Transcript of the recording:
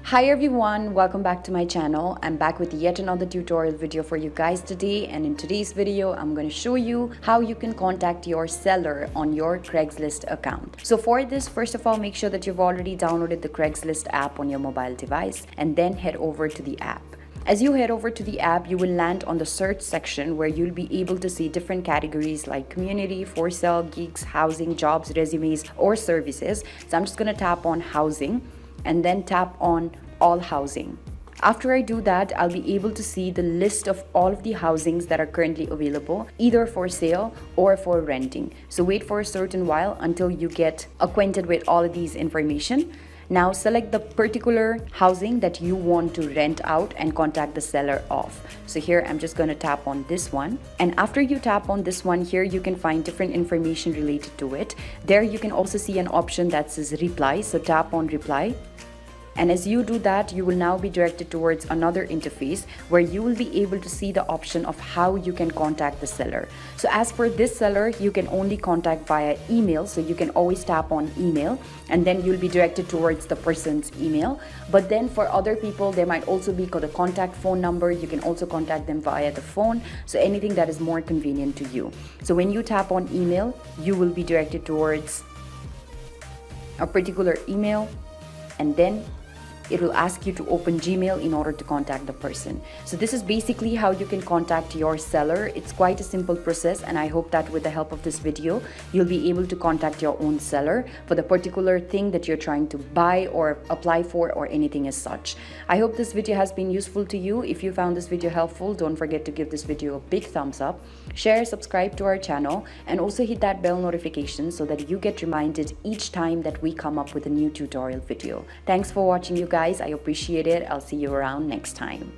Hi everyone, welcome back to my channel. I'm back with yet another tutorial video for you guys today, and in today's video I'm going to show you how you can contact your seller on your Craigslist account. So for this, first of all, make sure that you've already downloaded the Craigslist app on your mobile device and then head over to the app. As you head over to the app, you will land on the search section where you'll be able to see different categories like community, for sale, gigs, housing, jobs, resumes, or services. So I'm just going to tap on housing and then tap on all housing. After I do that, I'll be able to see the list of all of the housings that are currently available, either for sale or for renting. So wait for a certain while until you get acquainted with all of these information. Now select the particular housing that you want to rent out and contact the seller of. So here I'm just going to tap on this one, and after you tap on this one, here you can find different information related to it. There you can also see an option that says reply, so tap on reply. And as you do that, you will now be directed towards another interface where you will be able to see the option of how you can contact the seller. So as for this seller, you can only contact via email. So you can always tap on email and then you'll be directed towards the person's email. But then for other people, there might also be the contact phone number. You can also contact them via the phone. So anything that is more convenient to you. So when you tap on email, you will be directed towards a particular email, and then it will ask you to open Gmail in order to contact the person. So this is basically how you can contact your seller. It's quite a simple process, and I hope that with the help of this video, you'll be able to contact your own seller for the particular thing that you're trying to buy or apply for or anything as such. I hope this video has been useful to you. If you found this video helpful, don't forget to give this video a big thumbs up, share, subscribe to our channel, and also hit that bell notification so that you get reminded each time that we come up with a new tutorial video. Thanks for watching, you guys. I appreciate it. I'll see you around next time.